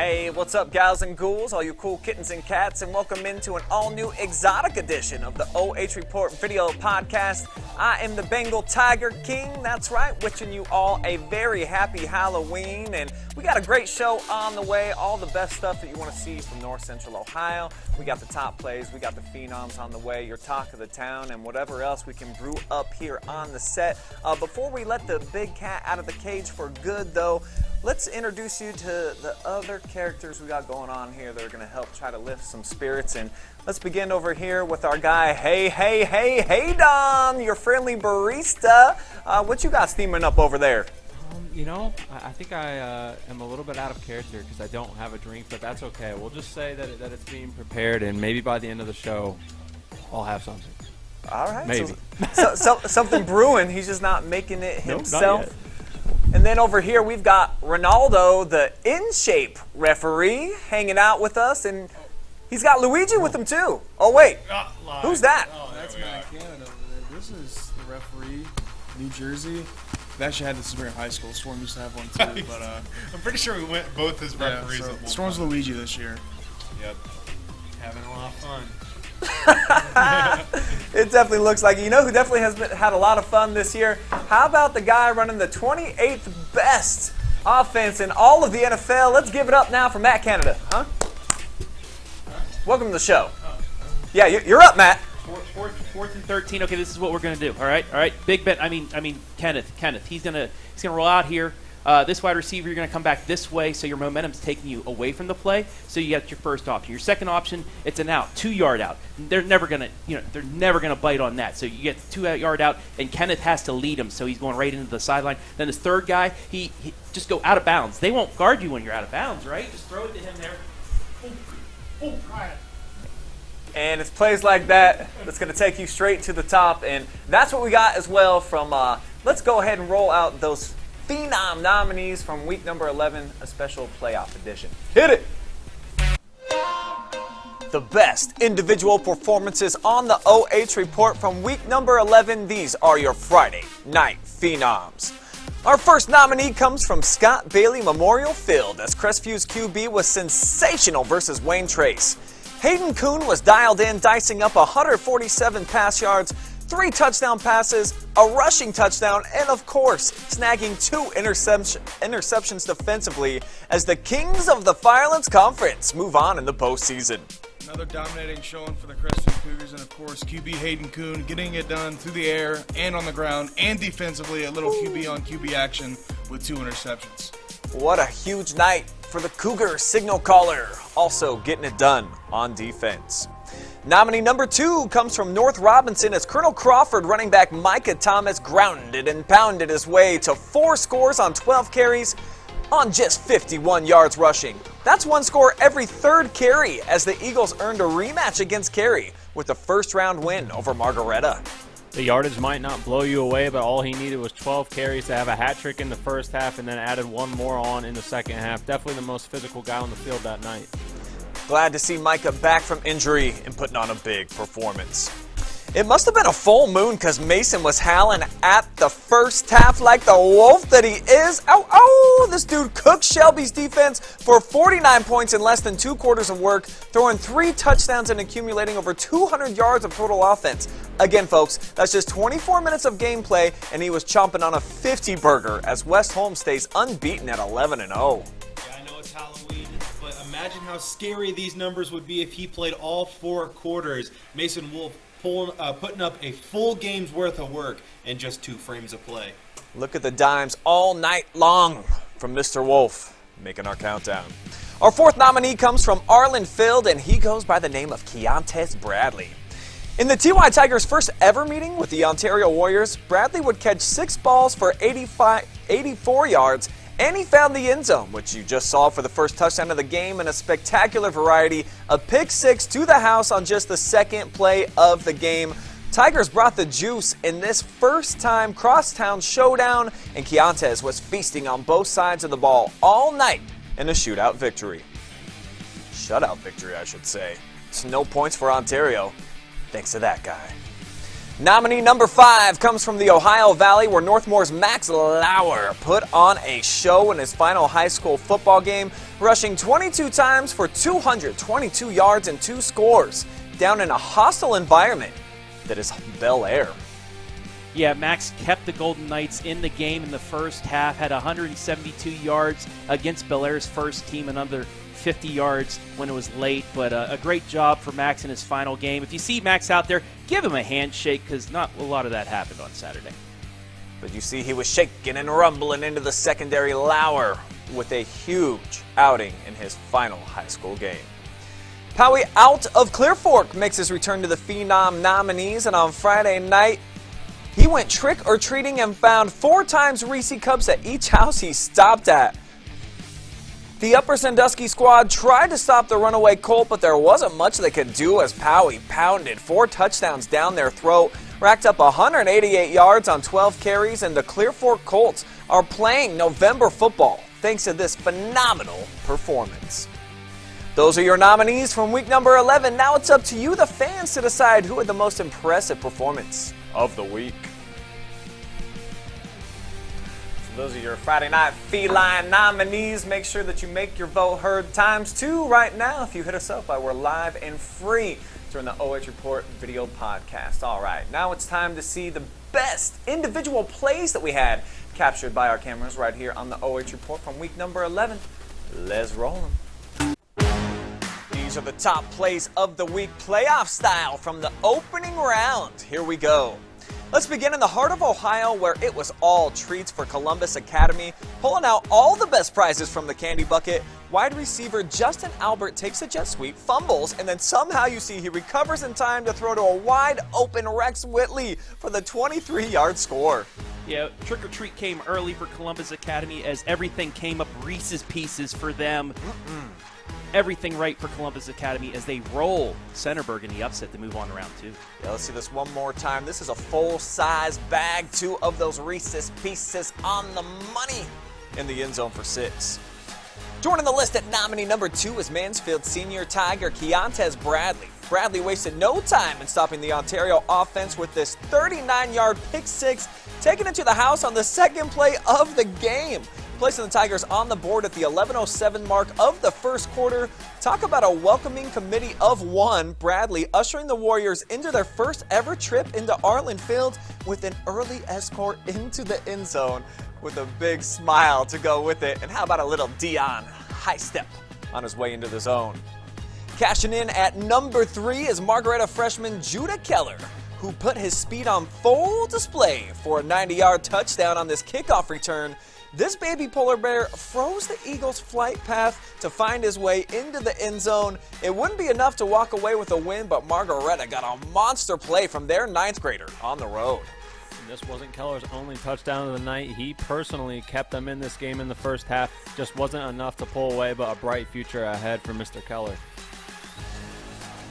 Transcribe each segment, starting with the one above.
Hey, what's up, gals and ghouls, all you cool kittens and cats, and welcome into an all-new exotic edition of the OH.Report Video Podcast. I am the Bengal Tiger King, that's right, wishing you all a very happy Halloween, and we got a great show on the way, all the best stuff that you want to see from North Central Ohio. We got the top plays, we got the phenoms on the way, your talk of the town, and whatever else we can brew up here on the set. Before we let the big cat out of the cage for good, though, let's introduce you to the other characters we got going on here that are going to help try to lift some spirits. And let's begin over here with our guy, Hayden, your friendly barista. What you got steaming up over there? I think I am a little bit out of character because I don't have a drink, but that's okay. We'll just say that it's being prepared, and maybe by the end of the show, I'll have something. All right. Maybe. So something brewing. He's just not making it himself. Nope, not yet. And then over here, we've got Ronaldo, the in-shape referee, hanging out with us, and he's got Luigi with him, too. Oh, wait. Who's that? Oh, that's Matt Canada over there. This is the referee, New Jersey. We actually had this in high school. Storm used to have one, too. But I'm pretty sure we went both as referees. Yeah, at one Storm's time. Luigi this year. Yep. Having a lot of fun. It definitely looks like it. You know who definitely has had a lot of fun this year? How about the guy running the 28th best offense in all of the NFL? Let's give it up now for Matt Canada. Huh? Welcome to the show. Yeah, you're up, Matt. Fourth and 13. Okay, this is what we're gonna do. All right. Big Ben. I mean, Kenneth. He's gonna roll out here. This wide receiver, you're going to come back this way, so your momentum's taking you away from the play. So you got your first option. Your second option, it's an out, 2-yard out. They're never going to bite on that. So you get the 2-yard out, and Kenneth has to lead him, so he's going right into the sideline. Then his third guy, he just go out of bounds. They won't guard you when you're out of bounds, right? Just throw it to him there. And it's plays like that that's going to take you straight to the top, and that's what we got as well from. Let's go ahead and roll out those Phenom nominees from week number 11, a special playoff edition. Hit it! The best individual performances on the OH Report from week number 11. These are your Friday Night Phenoms. Our first nominee comes from Scott Bailey Memorial Field, as Crestview's QB was sensational versus Wayne Trace. Hayden Kuhn was dialed in, dicing up 147 pass yards, 3 touchdown passes, a rushing touchdown, and of course, snagging 2 interceptions defensively as the Kings of the Firelands Conference move on in the postseason. Another dominating showing for the Crestview Cougars, and of course, QB Hayden Kuhn getting it done through the air and on the ground and defensively, a little QB on QB action with 2 interceptions. What a huge night for the Cougar signal caller, also getting it done on defense. Nominee number 2 comes from North Robinson as Colonel Crawford running back Micah Thomas grounded and pounded his way to 4 scores on 12 carries on just 51 yards rushing. That's 1 score every 3rd carry as the Eagles earned a rematch against Cary with a first-round win over Margaretta. The yardage might not blow you away, but all he needed was 12 carries to have a hat trick in the first half and then added 1 more on in the second half. Definitely the most physical guy on the field that night. Glad to see Micah back from injury and putting on a big performance. It must have been a full moon because Mason was howling at the first half like the wolf that he is. Ow! This dude cooked Shelby's defense for 49 points in less than 2 quarters of work, throwing 3 touchdowns and accumulating over 200 yards of total offense. Again, folks, that's just 24 minutes of gameplay, and he was chomping on a 50 burger as West Holmes stays unbeaten at 11-0. Yeah, I know it's Halloween, but imagine how scary these numbers would be if he played all 4 quarters. Mason Wolf putting up a full game's worth of work in just 2 frames of play. Look at the dimes all night long from Mr. Wolf, making our countdown. Our 4th nominee comes from Arlen Field, and he goes by the name of Keontae Bradley. In the TY Tigers' first ever meeting with the Ontario Warriors, Bradley would catch 6 balls for 84 yards, and he found the end zone, which you just saw for the first touchdown of the game in a spectacular variety, a pick 6 to the house on just the 2nd play of the game. Tigers brought the juice in this first-time crosstown showdown, and Keontae was feasting on both sides of the ball all night in a shootout victory. Shutout victory, I should say. It's no points for Ontario, thanks to that guy. Nominee number 5 comes from the Ohio Valley, where Northmore's Max Lauer put on a show in his final high school football game rushing 22 times for 222 yards and 2 scores, down in a hostile environment that is Bel Air. Yeah, Max kept the Golden Knights in the game in the first half, had 172 yards against Bel Air's first team, another 50 yards when it was late, but a great job for Max in his final game. If you see Max out there, give him a handshake because not a lot of that happened on Saturday. But you see he was shaking and rumbling into the secondary lower with a huge outing in his final high school game. Powie out of Clear Fork makes his return to the Phenom nominees, and on Friday night, he went trick-or-treating and found 4 times Reese Cups at each house he stopped at. The Upper Sandusky squad tried to stop the runaway Colt, but there wasn't much they could do as Powie pounded 4 touchdowns down their throat, racked up 188 yards on 12 carries, and the Clear Fork Colts are playing November football thanks to this phenomenal performance. Those are your nominees from week number 11. Now it's up to you, the fans, to decide who had the most impressive performance of the week. So those are your Friday Night Feline nominees. Make sure that you make your vote heard ×2 right now. If you hit us up, we're live and free during the OH.Report video podcast. All right, now it's time to see the best individual plays that we had captured by our cameras right here on the OH.Report from week number 11. Let's roll them. These are the top plays of the week, playoff style from the opening round. Here we go. Let's begin in the heart of Ohio, where it was all treats for Columbus Academy. Pulling out all the best prizes from the candy bucket, wide receiver Justin Albert takes a jet sweep, fumbles, and then somehow you see he recovers in time to throw to a wide open Rex Whitley for the 23-yard score. Yeah, Trick or Treat came early for Columbus Academy as everything came up Reese's Pieces for them. Everything right for Columbus Academy as they roll Centerburg in the upset to move on to round 2. Yeah, let's see this one more time. This is a full-size bag, 2 of those Reese's Pieces on the money in the end zone for 6. Joining the list at nominee number 2 is Mansfield senior Tiger Keontae Bradley. Bradley wasted no time in stopping the Ontario offense with this 39-yard pick 6, taking it to the house on the second play of the game, placing the Tigers on the board at the 11:07 mark of the first quarter. Talk about a welcoming committee of one. Bradley ushering the Warriors into their first ever trip into Arlen Field with an early escort into the end zone with a big smile to go with it. And how about a little Dion high step on his way into the zone? Cashing in at number 3 is Margaretta freshman Judah Keller, who put his speed on full display for a 90-yard touchdown on this kickoff return. This baby polar bear froze the Eagles' flight path to find his way into the end zone. It wouldn't be enough to walk away with a win, but Margaretta got a monster play from their 9th grader on the road. And this wasn't Keller's only touchdown of the night. He personally kept them in this game in the first half. Just wasn't enough to pull away, but a bright future ahead for Mr. Keller.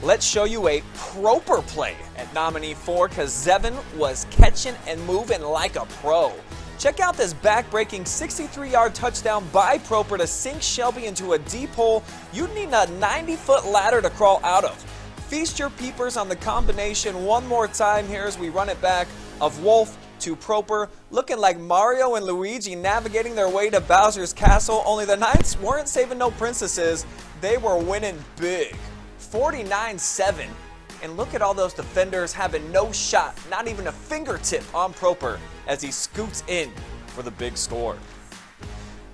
Let's show you a proper play at nominee 4 because Zevin was catching and moving like a pro. Check out this back-breaking 63-yard touchdown by Proper to sink Shelby into a deep hole you'd need a 90-foot ladder to crawl out of. Feast your peepers on the combination one more time here as we run it back of Wolf to Proper, looking like Mario and Luigi navigating their way to Bowser's castle, only the Knights weren't saving no princesses. They were winning big. 49-7, and look at all those defenders having no shot, not even a fingertip on Proper as he scoots in for the big score.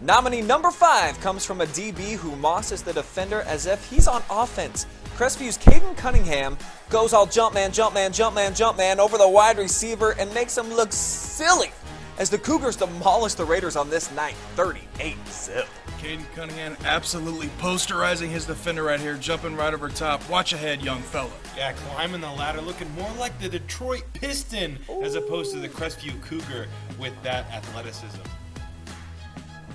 Nominee number 5 comes from a DB who mosses the defender as if he's on offense. Crestviews' Caden Cunningham goes all jump man over the wide receiver and makes him look silly as the Cougars demolish the Raiders on this night, 38-0. Caden Cunningham absolutely posterizing his defender right here, jumping right over top. Watch ahead, young fella. Yeah, climbing the ladder, looking more like the Detroit Piston as opposed to the Crestview Cougar with that athleticism.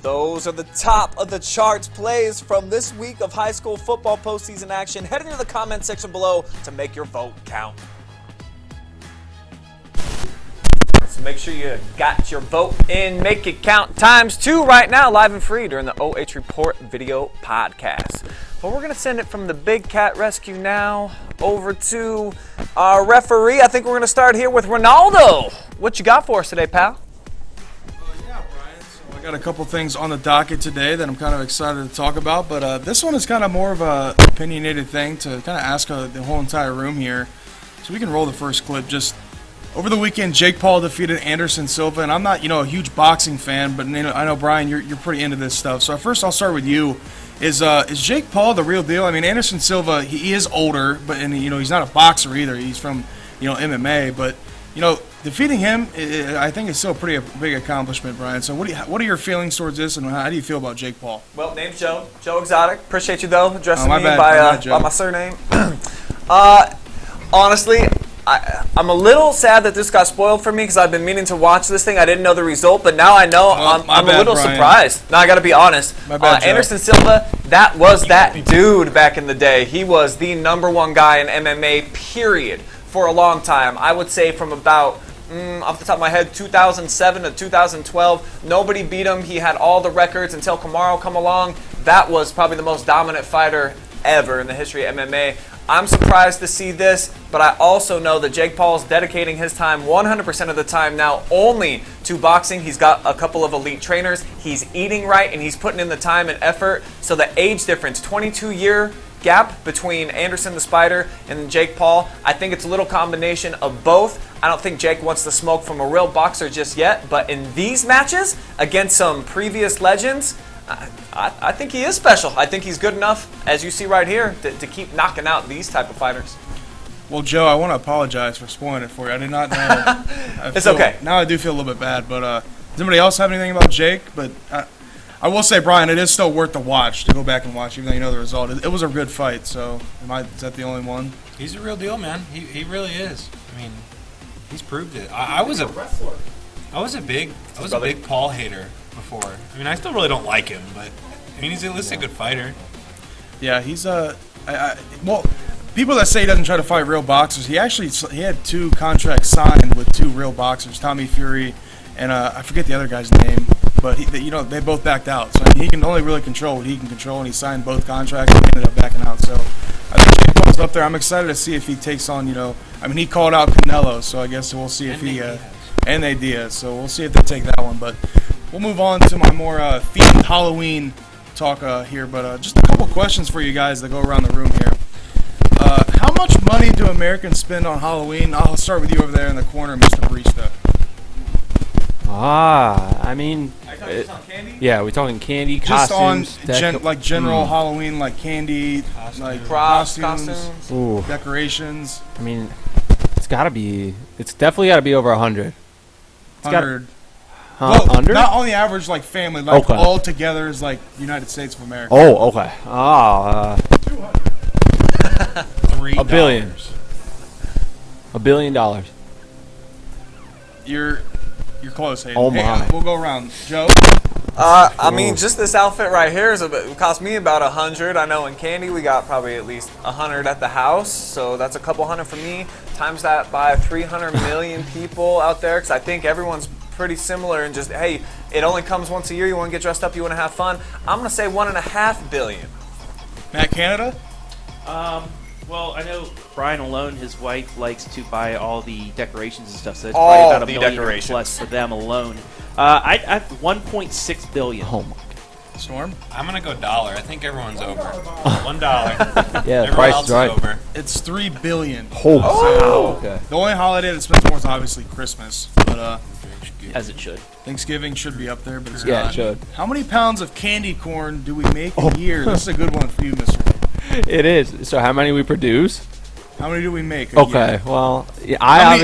Those are the top of the charts plays from this week of high school football postseason action. Head into the comment section below to make your vote count. So make sure you got your vote in. Make it count ×2 right now, live and free during the OH.Report video podcast. But we're going to send it from the Big Cat Rescue now over to our referee. I think we're going to start here with Ronaldo. What you got for us today, pal? Yeah, Brian. So I Got a couple things on the docket today that I'm kind of excited to talk about, but this one is kind of more of a opinionated thing to kind of ask the whole entire room here. So we can roll the first clip. Just over the weekend, Jake Paul defeated Anderson Silva, and I'm not, a huge boxing fan, but I know Brian, you're pretty into this stuff. So first, I'll start with you. Is Jake Paul the real deal? I mean, Anderson Silva, he is older, but he's not a boxer either. He's from MMA, but defeating him, I think is still a big accomplishment, Brian. So what are your feelings towards this, and how do you feel about Jake Paul? Well, name's Joe Exotic. Appreciate you though addressing me bad, by my surname. Honestly, I'm a little sad that this got spoiled for me because I've been meaning to watch this thing. I didn't know the result, but now I know. I'm a little Brian. surprised. Now I got to be honest. My bad, Joe. Anderson Silva, that was that dude back in the day. He was the #1 guy in MMA, period, for a long time. I would say from about, off the top of my head, 2007 to 2012. Nobody beat him. He had all the records until Kamaru come along. That was probably the most dominant fighter ever in the history of MMA. I'm surprised to see this, but I also know that Jake Paul's dedicating his time 100% of the time now only to boxing. He's got a couple of elite trainers. He's eating right, and he's putting in the time and effort. So the age difference, 22-year gap between Anderson the Spider and Jake Paul, I think it's a little combination of both. I don't think Jake wants the smoke from a real boxer just yet, but in these matches against some previous legends, I think he is special. I think he's good enough, as you see right here, to keep knocking out these type of fighters. Well, Joe, I want to apologize for spoiling it for you. I did not know. It's okay. Now I do feel a little bit bad, but does anybody else have anything about Jake? But I will say, Brian, it is still worth the watch, to go back and watch, even though you know the result. It was a good fight, so is that the only one? He's a real deal, man. He really is. I mean, he's proved it. I was a big Paul hater before. I mean, I still really don't like him, but I mean, he's at least a good fighter. Yeah, he's well, people that say he doesn't try to fight real boxers, he had 2 contracts signed with 2 real boxers, Tommy Fury and I forget the other guy's name, but they both backed out. So I mean, he can only really control what he can control, and he signed both contracts and ended up backing out. So I think Jake Paul's up there. I'm excited to see if he takes on, I mean, he called out Canelo, so I guess we'll see if he and Nate Diaz. So we'll see if they take that one, but we'll move on to my more themed Halloween talk here, but just a couple questions for you guys that go around the room here. How much money do Americans spend on Halloween? I'll start with you over there in the corner, Mr. Barista. I mean, Candy? yeah, we're talking candy, Just costumes, on general Halloween, like candy, like Props, costumes, Ooh, decorations. I mean, it's definitely got to be over 100. 100. Well, under? Not on the average, like family, like Okay. all together is like United States of America. Oh, okay. $3. $1 billion. $1 billion. You're close, Hayden. Oh, my. Hey, we'll go around. Joe? I mean, just this outfit right here it cost me about 100. I know in candy we got probably at least 100 at the house, so that's a couple hundred for me. Times that by 300 million people out there, because I think everyone's pretty similar and just, hey, it only comes once a year. You want to get dressed up, you want to have fun. I'm going to say 1.5 billion. Matt Canada? Well, I know Brian alone, his wife likes to buy all the decorations and stuff, so it's All probably about the $1 million decorations. plus for them alone. I have 1.6 billion. Oh, my. Storm? I'm gonna go dollar. I think everyone's over. $1. Yeah, the Everyone price else is right. over. It's $3 billion. Oh, okay. The only holiday that spends more is obviously Christmas, but As it should. Thanksgiving should be up there, but it's Yeah, not. it should. How many pounds of candy corn do we make a year? This is a good one for you, mister. It is. So how many we produce? How many do we make a Okay, year? well, yeah,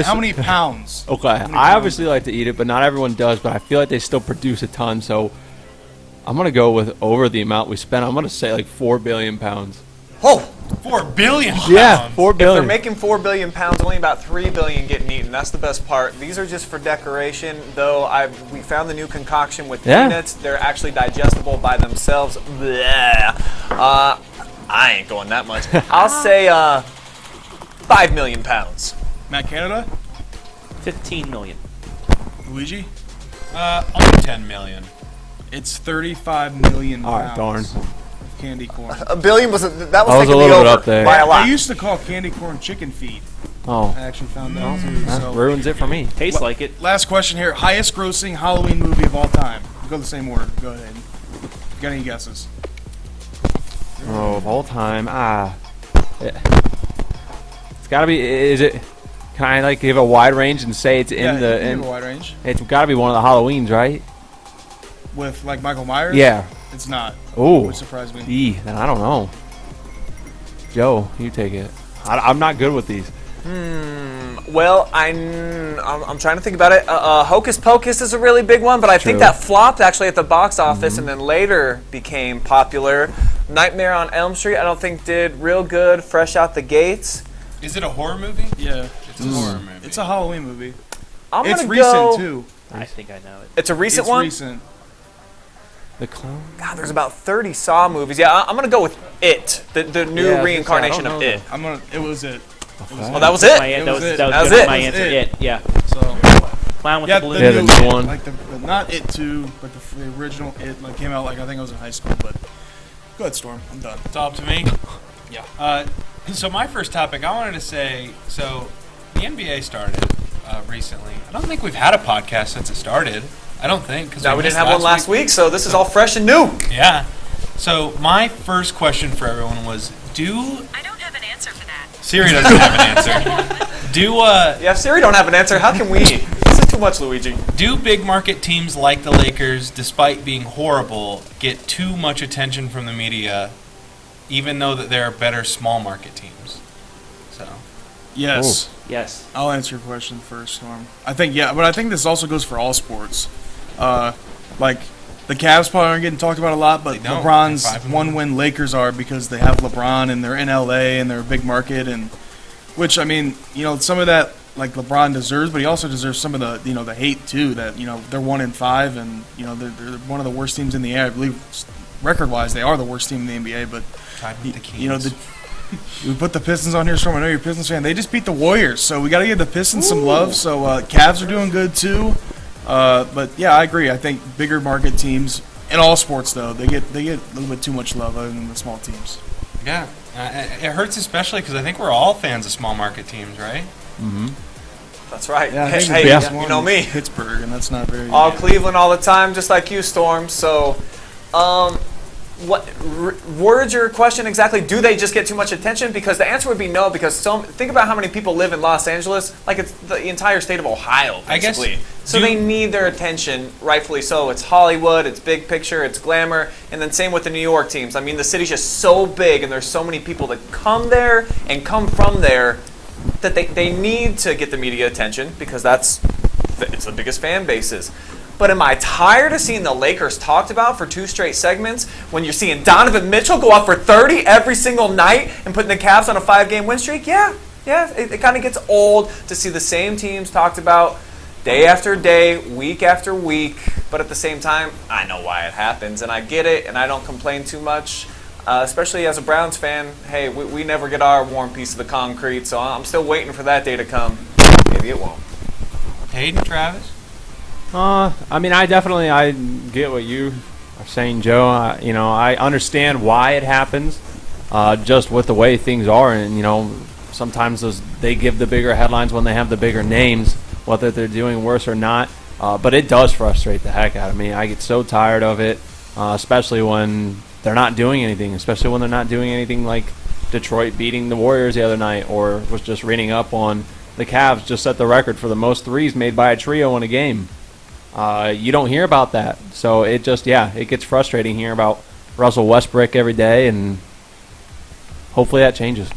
How many pounds? Okay, many I pounds? obviously like to eat it, but not everyone does. But I feel like they still produce a ton, so I'm gonna go with over the amount we spend. I'm gonna say like 4 billion pounds. Oh, 4 billion. Yeah, pounds. 4 they're billion. making 4 billion pounds, only about 3 billion getting eaten. That's the best part. These are just for decoration, though we found the new concoction with Yeah. peanuts. They're actually digestible by themselves. Bleh. I ain't going that much. I'll say 5 million pounds. Matt Canada? 15 million. Luigi? Only 10 million. It's 35 million All right, darn. pounds of candy corn. A billion was taking a me little bit over up there. by a lot. They used to call candy corn chicken feet. Oh, I actually found that too. that So. ruins it for me. Tastes like it. Last question here. Highest grossing Halloween movie of all time. go the same order. Go ahead. Got any guesses? Oh, of all time, it's got to be. Is it? Can I like give a wide range and say it's in the? In a wide range. It's got to be one of the Halloweens, right? With like Michael Myers. Yeah. It's not. Oh, Which surprised me. Then I don't know. Joe, you take it. I'm not good with these. Well, I'm trying to think about it. Hocus Pocus is a really big one, but I think True. that flopped actually at the box office and then later became popular. Nightmare on Elm Street, I don't think did real good fresh out the gates. Is it a horror movie? Yeah. It's a horror movie. It's a Halloween movie. I'm It's gonna recent go. too. I think I know it. It's a recent It's one. recent. The clown. God, there's about 30 Saw movies. Yeah, I'm gonna go with It, the new Yeah, I was gonna say, I reincarnation don't of know It. It was it. Oh, that was it. That was it. good. That was That was it. my That was answer. it. It. Yeah. So Clown with yeah, the blue. Yeah, the new It, one. like not It 2, but the original It like came out like I think I was in high school. But go ahead, Storm. I'm done. It's all up to me. Yeah. So my first topic, I wanted to say, so the NBA started recently. I don't think we've had a podcast since it started. I don't think. Cause No, we didn't missed have one last week, so this is all fresh and new. Yeah. So my first question for everyone was, I don't have an answer for that. Siri doesn't have an answer. Yeah, if Siri don't have an answer, how can we? This is too much, Luigi. Do big market teams like the Lakers, despite being horrible, get too much attention from the media, even though that there are better small market teams? So Yes. Yes. I'll answer your question first, Storm. I think but I think this also goes for all sports. Like the Cavs probably aren't getting talked about a lot, but They don't. LeBron's They're 5-1. one-win Lakers are because they have LeBron and they're in LA and they're a big market, and which I mean, some of that like LeBron deserves, but he also deserves some of the the hate too. That they're 1-5 and they're one of the worst teams in the NBA. I believe record-wise they are the worst team in the NBA, but tied with the Kings. we put the Pistons on here, Storm. I know you're a Pistons fan. They just beat the Warriors, so we got to give the Pistons some love. So Cavs are doing good too. But yeah, I agree. I think bigger market teams in all sports, though, they get a little bit too much love other than the small teams. Yeah, it hurts especially because I think we're all fans of small market teams, right? That's right. Yeah, I Hey, think the hey, biggest you one know is me. Pittsburgh, and that's not very. All Cleveland all the time, just like you, Storm. So, what words your question exactly? Do they just get too much attention? Because the answer would be no. Because think about how many people live in Los Angeles. Like it's the entire state of Ohio, I guess, basically. So they need their attention, rightfully so. It's Hollywood, it's big picture, it's glamour, and then same with the New York teams. I mean, the city's just so big, and there's so many people that come there and come from there that they need to get the media attention because it's the biggest fan bases. But am I tired of seeing the Lakers talked about for 2 straight segments when you're seeing Donovan Mitchell go off for 30 every single night and putting the Cavs on a 5-game win streak? Yeah, it kind of gets old to see the same teams talked about day after day, week after week. But at the same time, I know why it happens, and I get it, and I don't complain too much. Especially as a Browns fan, hey, we never get our warm piece of the concrete, so I'm still waiting for that day to come. Maybe it won't. Hayden, Travis? I mean, I get what you are saying, Joe. I understand why it happens, just with the way things are, and sometimes they give the bigger headlines when they have the bigger names, whether they're doing worse or not. But it does frustrate the heck out of me. I get so tired of it, especially when they're not doing anything, especially when they're not doing anything like Detroit beating the Warriors the other night, or was just reading up on the Cavs just set the record for the most threes made by a trio in a game. You don't hear about that. So it gets frustrating hearing about Russell Westbrook every day, and hopefully that changes.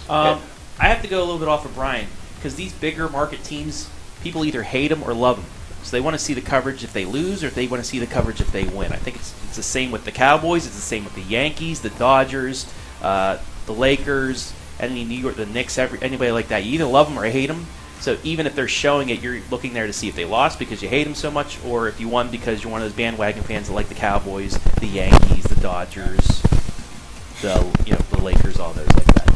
I have to go a little bit off of Brian because these bigger market teams, people either hate them or love them. So they want to see the coverage if they lose, or if they want to see the coverage if they win. I think it's the same with the Cowboys. It's the same with the Yankees, the Dodgers, the Lakers, any New York, the Knicks, anybody like that. You either love them or hate them. So even if they're showing it, you're looking there to see if they lost because you hate them so much, or if you won because you're one of those bandwagon fans that like the Cowboys, the Yankees, the Dodgers, the Lakers, all those like that.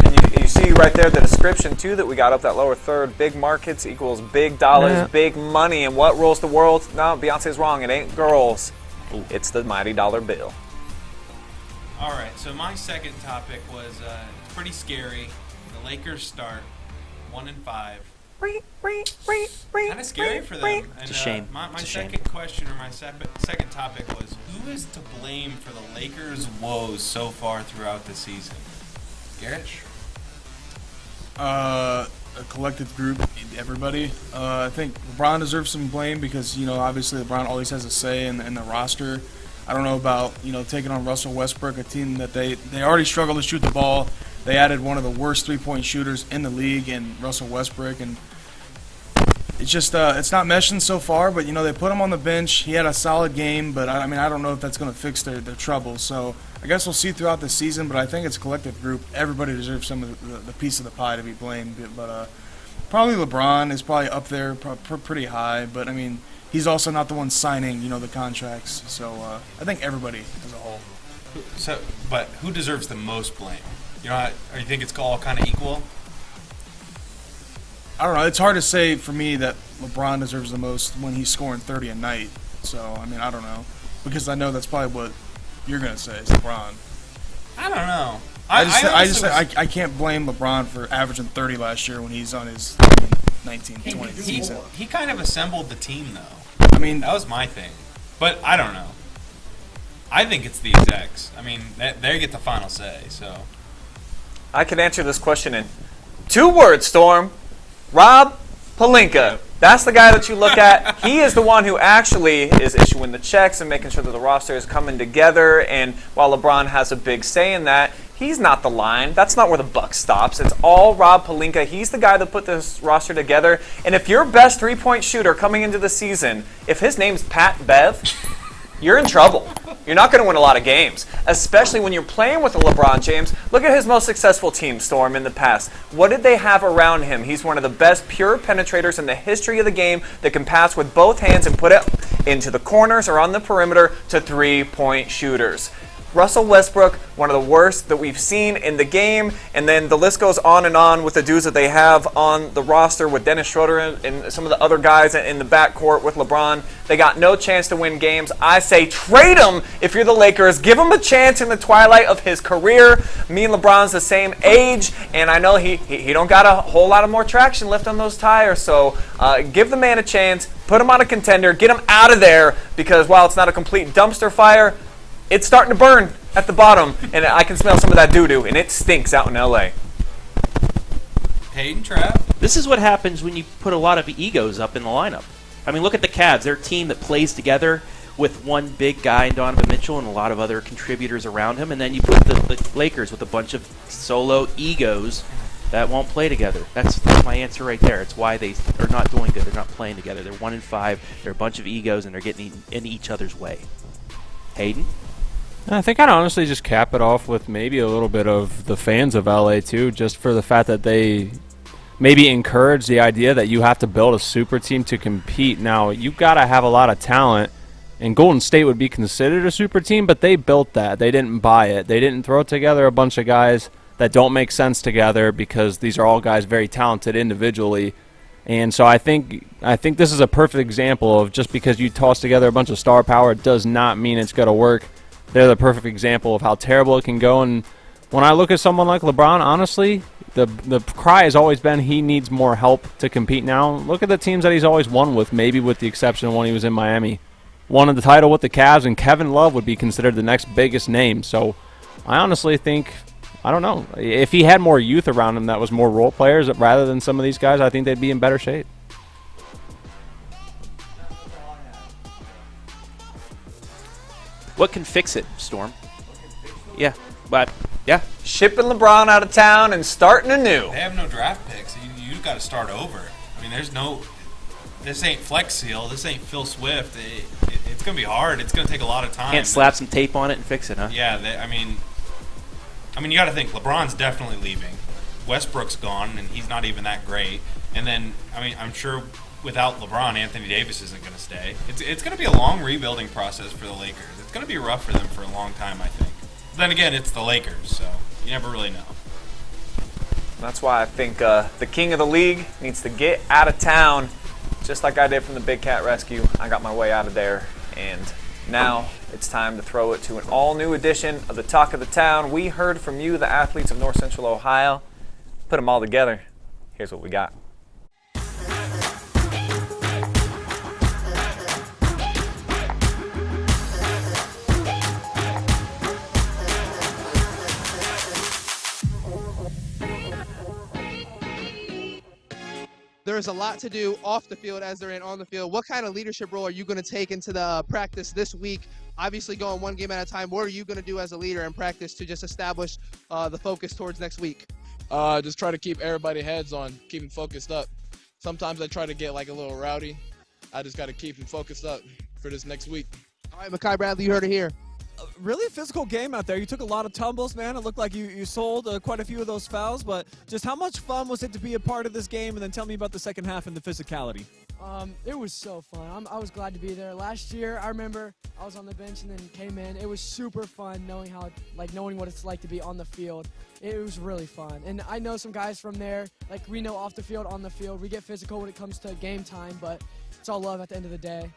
And you see right there the description, too, that we got up that lower third. Big markets equals big dollars, big money. And what rules the world? No, Beyonce's wrong. It ain't girls. Ooh. It's the mighty dollar bill. All right, so my second topic was it's pretty scary. The Lakers start 1-5. Kind of scary for them. And, It's a shame. My It's a shame. second question, or my second topic was, who is to blame for the Lakers' woes so far throughout the season? Garrett? A collective group, everybody. I think LeBron deserves some blame because, obviously LeBron always has a say in the roster. I don't know about, taking on Russell Westbrook, a team that they already struggle to shoot the ball. They added one of the worst three-point shooters in the league in Russell Westbrook, and it's just it's not meshing so far. But they put him on the bench. He had a solid game, but I don't know if that's going to fix their troubles. So I guess we'll see throughout the season. But I think it's a collective group. Everybody deserves some of the piece of the pie to be blamed. But probably LeBron is probably up there, pretty high. But he's also not the one signing the contracts. So I think everybody as a whole. So, but who deserves the most blame? Or you think it's all kind of equal? I don't know. It's hard to say for me that LeBron deserves the most when he's scoring 30 a night. So, I don't know. Because I know that's probably what you're going to say is LeBron. I don't know. I can't blame LeBron for averaging 30 last year when he's on his 19-20 season. He kind of assembled the team, though. That was my thing. But I don't know. I think it's the execs. They get the final say, so. I can answer this question in 2 words, Storm. Rob Pelinka. That's the guy that you look at. He is the one who actually is issuing the checks and making sure that the roster is coming together. And while LeBron has a big say in that, he's not the line. That's not where the buck stops. It's all Rob Pelinka. He's the guy that put this roster together. And if your best three-point shooter coming into the season, if his name's Pat Bev, you're in trouble. You're not going to win a lot of games, especially when you're playing with a LeBron James. Look at his most successful team, Storm, in the past. What did they have around him? He's one of the best pure penetrators in the history of the game that can pass with both hands and put it into the corners or on the perimeter to three-point shooters. Russell Westbrook, one of the worst that we've seen in the game, and then the list goes on with the dudes that they have on the roster with Dennis Schroeder and some of the other guys in the backcourt with LeBron. They got no chance to win games. I say trade him if you're the Lakers. Give him a chance in the twilight of his career. Me and LeBron's the same age, and I know he don't got a whole lot of more traction left on those tires, so give the man a chance. Put him on a contender. Get him out of there because while it's not a complete dumpster fire, it's starting to burn at the bottom, and I can smell some of that doo-doo, and it stinks out in L.A. Hayden, Trap. This is what happens when you put a lot of egos up in the lineup. Look at the Cavs. They're a team that plays together with one big guy in Donovan Mitchell and a lot of other contributors around him, and then you put the Lakers with a bunch of solo egos that won't play together. That's my answer right there. It's why they are not doing good. They're not playing together. They're 1-5. They're a bunch of egos, and they're getting in each other's way. Hayden? I think I'd honestly just cap it off with maybe a little bit of the fans of LA too, just for the fact that they maybe encourage the idea that you have to build a super team to compete. Now, you've got to have a lot of talent, and Golden State would be considered a super team, but they built that. They didn't buy it. They didn't throw together a bunch of guys that don't make sense together because these are all guys very talented individually. And so I think this is a perfect example of just because you toss together a bunch of star power does not mean it's going to work. They're the perfect example of how terrible it can go. And when I look at someone like LeBron, honestly, the cry has always been he needs more help to compete now. Look at the teams that he's always won with, maybe with the exception of when he was in Miami. Won the title with the Cavs, and Kevin Love would be considered the next biggest name. So I honestly think, I don't know, if he had more youth around him that was more role players rather than some of these guys, I think they'd be in better shape. What can fix it, Storm? Yeah, but yeah. Shipping LeBron out of town and starting anew. They have no draft picks. You got to start over. This ain't Flex Seal. This ain't Phil Swift. It's going to be hard. It's going to take a lot of time. Can't slap some tape on it and fix it, huh? Yeah, you got to think LeBron's definitely leaving. Westbrook's gone, and he's not even that great. And then, I'm sure without LeBron, Anthony Davis isn't going to stay. It's going to be a long rebuilding process for the Lakers. It's going to be rough for them for a long time, I think. But then again, it's the Lakers, so you never really know. That's why I think the king of the league needs to get out of town, just like I did from the Big Cat Rescue. I got my way out of there, and now it's time to throw it to an all-new edition of the Talk of the Town. We heard from you, the athletes of North Central Ohio. Put them all together. Here's what we got. there is a lot to do off the field as they're in on the field. What kind of leadership role are you going to take into the practice this week? Obviously going one game at a time. What are you going to do as a leader in practice to just establish the focus towards next week? Just try to keep everybody heads on, keep them focused up. Sometimes I try to get like a little rowdy. I just got to keep them focused up for this next week. All right, Mekhi Bradley, you heard it here. Really a physical game out there. You took a lot of tumbles, man. It looked like you sold quite a few of those fouls, but just how much fun was it to be a part of this game? And then tell me about the second half and the physicality. It was so fun. I was glad to be there. Last year, I remember I was on the bench and then came in. It was super fun knowing what it's like to be on the field. It was really fun. And I know some guys from there, like we know off the field, on the field. We get physical when it comes to game time, but it's all love at the end of the day.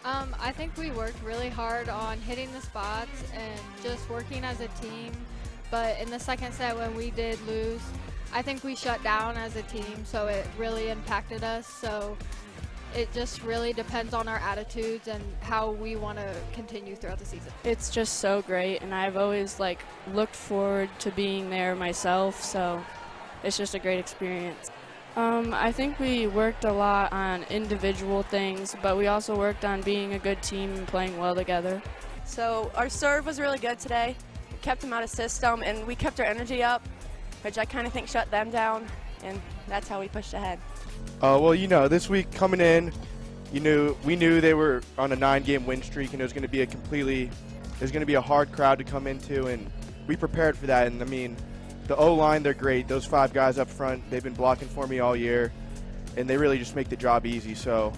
I think we worked really hard on hitting the spots and just working as a team. But in the second set when we did lose, I think we shut down as a team, so it really impacted us. So it just really depends on our attitudes and how we want to continue throughout the season. It's just so great, and I've always looked forward to being there myself, so it's just a great experience. I think we worked a lot on individual things, but we also worked on being a good team and playing well together. So our serve was really good today. We kept them out of system, and we kept our energy up, which I kind of think shut them down, and that's how we pushed ahead. Well, this week coming in, we knew they were on a 9-game win streak, and it was going to be a hard crowd to come into, and we prepared for that. And I mean, the O-line, they're great. Those 5 guys up front, they've been blocking for me all year, and they really just make the job easy. So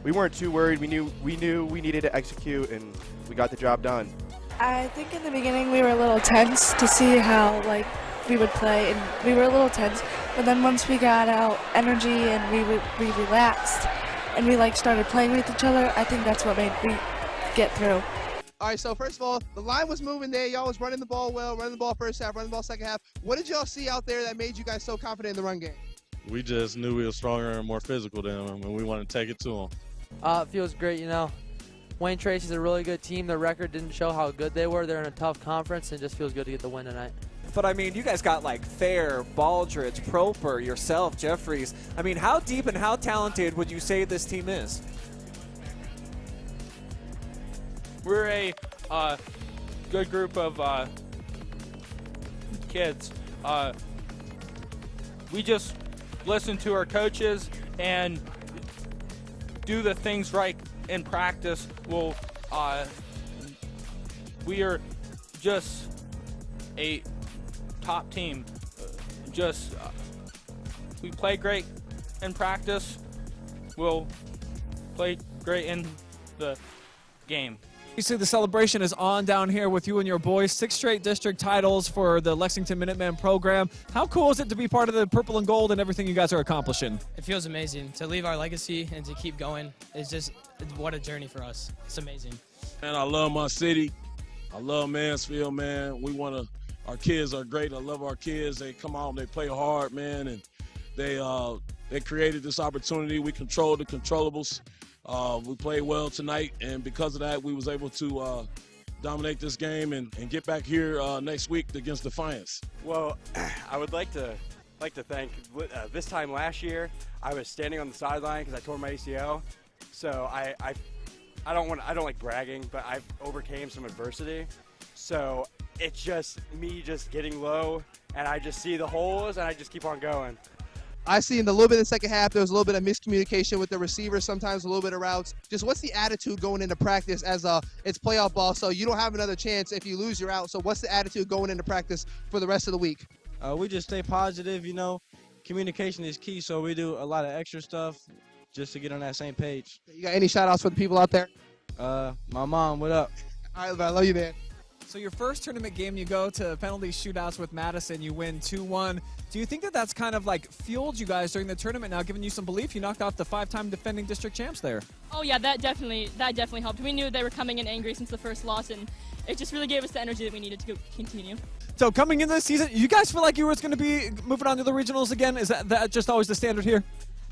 we weren't too worried. We knew we needed to execute, and we got the job done. I think in the beginning we were a little tense to see how we would play, and we were a little tense. But then once we got out energy and we relaxed and we started playing with each other, I think that's what made me get through. All right, so first of all, the line was moving there. Y'all was running the ball well, running the ball first half, running the ball second half. What did y'all see out there that made you guys so confident in the run game? We just knew we were stronger and more physical than them, and we wanted to take it to them. It feels great, Wayne Tracy's a really good team. Their record didn't show how good they were. They're in a tough conference, and it just feels good to get the win tonight. But I mean, you guys got Fair, Baldridge, Proper, yourself, Jeffries. I mean, how deep and how talented would you say this team is? We're a good group of kids. We just listen to our coaches and do the things right in practice. We are just a top team. We play great in practice. We'll play great in the game. You see the celebration is on down here with you and your boys. 6 straight district titles for the Lexington Minuteman program. How cool is it to be part of the purple and gold and everything you guys are accomplishing? It feels amazing. To leave our legacy and to keep going is just what a journey for us. It's amazing. Man, I love my city. I love Mansfield, man. Our kids are great. I love our kids. They come out and they play hard, man, and they created this opportunity. We controlled the controllables. We played well tonight, and because of that, we was able to dominate this game and get back here next week against Defiance. Well, I would like to thank. This time last year, I was standing on the sideline because I tore my ACL. So I don't like bragging, but I overcame some adversity. So it's just me just getting low, and I just see the holes, and I just keep on going. I see in the little bit in the second half, there was a little bit of miscommunication with the receivers, sometimes a little bit of routes. Just what's the attitude going into practice as it's playoff ball, so you don't have another chance if you lose, you're out. So what's the attitude going into practice for the rest of the week? We just stay positive, Communication is key, so we do a lot of extra stuff just to get on that same page. You got any shout-outs for the people out there? My mom, what up? All right, I love you, man. So your first tournament game, you go to penalty shootouts with Madison, you win 2-1. Do you think that that's kind of fueled you guys during the tournament now, giving you some belief? You knocked off the 5-time defending district champs there. Oh yeah, that definitely helped. We knew they were coming in angry since the first loss, and it just really gave us the energy that we needed to continue. So coming into this season, you guys feel like you were going to be moving on to the regionals again? Is that just always the standard here?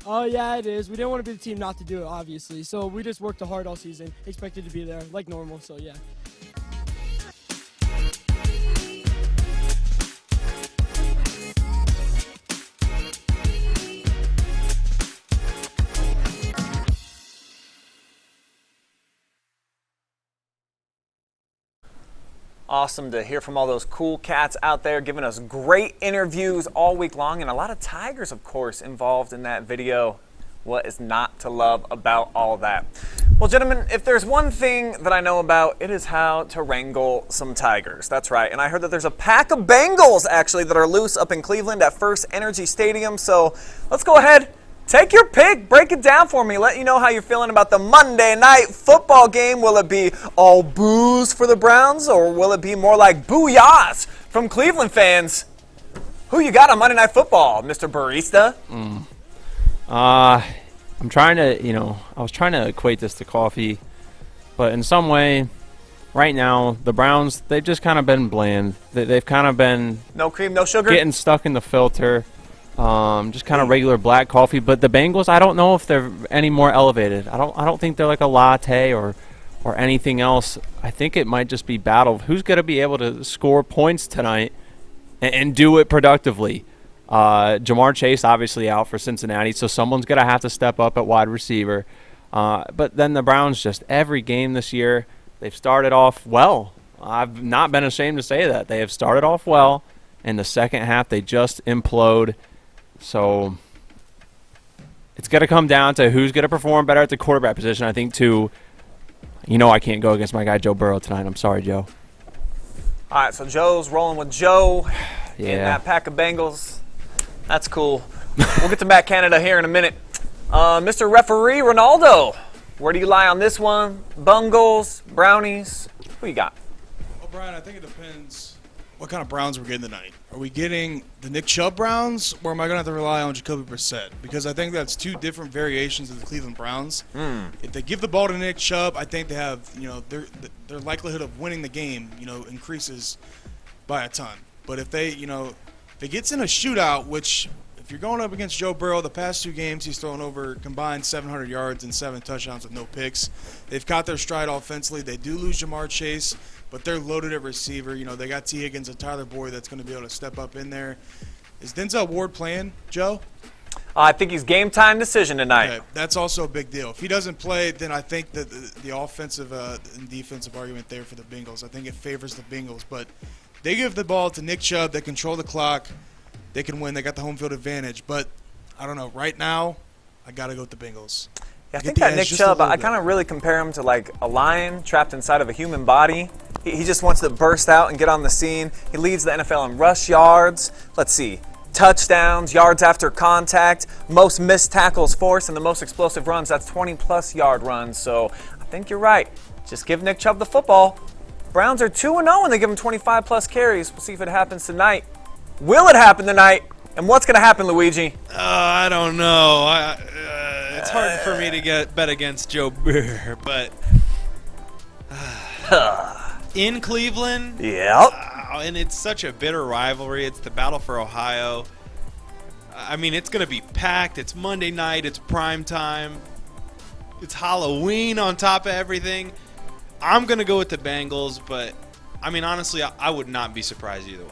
Oh, yeah, it is. We didn't want to be the team not to do it, obviously. So we just worked hard all season, expected to be there like normal, so yeah. Awesome to hear from all those cool cats out there giving us great interviews all week long, and a lot of Tigers, of course, involved in that video. What is not to love about all of that? Well, gentlemen, if there's one thing that I know about, it is how to wrangle some Tigers. That's right, and I heard that there's a pack of Bengals, actually, that are loose up in Cleveland at First Energy Stadium, so let's go ahead. Take your pick, break it down for me, let you know how you're feeling about the Monday Night Football game. Will it be all boos for the Browns, or will it be more like booyahs from Cleveland fans? Who you got on Monday Night Football, Mr. Barista? I'm trying to, I was trying to equate this to coffee, but in some way, right now, the Browns, they've just kind of been bland. They've kind of been... No cream, no sugar? Getting stuck in the filter. Just kind of regular black coffee. But the Bengals, I don't know if they're any more elevated. I don't think they're like a latte or anything else. I think it might just be battle of who's going to be able to score points tonight and do it productively. Jamar Chase obviously out for Cincinnati, so someone's going to have to step up at wide receiver. But then the Browns, just every game this year, they've started off well. I've not been ashamed to say that. They have started off well. In the second half, they just implode. So it's going to come down to who's going to perform better at the quarterback position. I think, too, I can't go against my guy Joe Burrow tonight. I'm sorry, Joe. All right, so Joe's rolling with Joe Yeah. in that pack of Bengals. That's cool. We'll get to Matt Canada here in a minute. Mr. Referee Ronaldo, where do you lie on this one? Bungles, Brownies? Who you got? Well, Brian, I think it depends what kind of Browns we're getting tonight. Are we getting the Nick Chubb Browns, or am I going to have to rely on Jacoby Brissett? Because I think that's two different variations of the Cleveland Browns. If they give the ball to Nick Chubb, I think they have, their likelihood of winning the game, increases by a ton. But if they, if it gets in a shootout, which if you're going up against Joe Burrow, the past 2 games he's thrown over combined 700 yards and 7 touchdowns with no picks. They've caught their stride offensively. They do lose Jamar Chase, but they're loaded at receiver. They got T. Higgins and Tyler Boyd that's going to be able to step up in there. Is Denzel Ward playing, Joe? I think he's game time decision tonight. Okay, that's also a big deal. If he doesn't play, then I think that the offensive and defensive argument there for the Bengals, I think it favors the Bengals. But they give the ball to Nick Chubb. They control the clock. They can win. They got the home field advantage. But I don't know. Right now, I got to go with the Bengals. Yeah, I think that Nick Chubb, I kind of really compare him to like a lion trapped inside of a human body. He just wants to burst out and get on the scene. He leads the NFL in rush yards. Let's see. Touchdowns, yards after contact, most missed tackles forced, and the most explosive runs. That's 20-plus yard runs. So I think you're right. Just give Nick Chubb the football. Browns are 2-0 and they give him 25-plus carries. We'll see if it happens tonight. Will it happen tonight? And what's going to happen, Luigi? I don't know. It's hard for me to bet against Joe Burrow, but in Cleveland, and it's such a bitter rivalry. It's the battle for Ohio. I mean, it's going to be packed. It's Monday night. It's prime time. It's Halloween on top of everything. I'm going to go with the Bengals, but, I mean, honestly, I would not be surprised either way.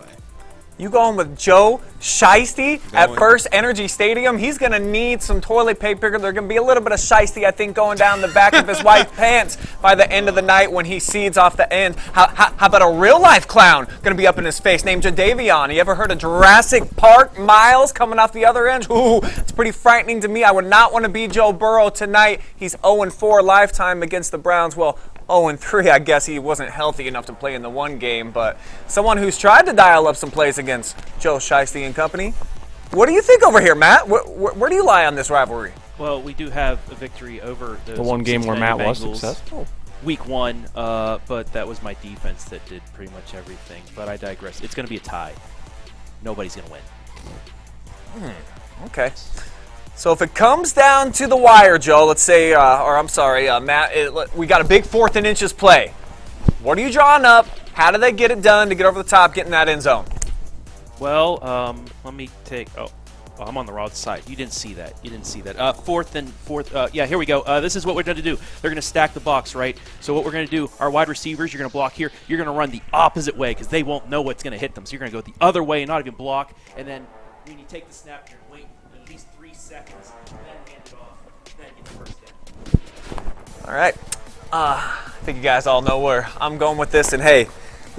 You going with Joe Shiesty at First Energy Stadium? He's going to need some toilet paper. There's going to be a little bit of Shiesty, I think, going down the back of his white pants by the end of the night when he seeds off the end. How about a real-life clown going to be up in his face named Jadavion? You ever heard of Jurassic Park Miles coming off the other end? Ooh, it's pretty frightening to me. I would not want to be Joe Burrow tonight. He's 0-4 lifetime against the Browns. Well, 0-3, I guess he wasn't healthy enough to play in the one game, but someone who's tried to dial up some plays against Joe Shiesty and company. What do you think over here, Matt? Where do you lie on this rivalry? Well, we do have a victory over the one game where Matt was successful. Week 1, but that was my defense that did pretty much everything. But I digress. It's going to be a tie. Nobody's going to win. Okay. So if it comes down to the wire, Joe, let's say, Matt, we got a big 4th and inches play. What are you drawing up? How do they get it done to get over the top, get in that end zone? Well, let me take. Oh, I'm on the wrong side. You didn't see that. 4th and 4th. Yeah, here we go. This is what we're going to do. They're going to stack the box, right? So what we're going to do, our wide receivers, you're going to block here. You're going to run the opposite way because they won't know what's going to hit them. So you're going to go the other way and not even block. And then when you take the snap, you're going to wait at least 3 seconds, then hand it off, then get the first down. All right. I think you guys all know where I'm going with this. And, hey,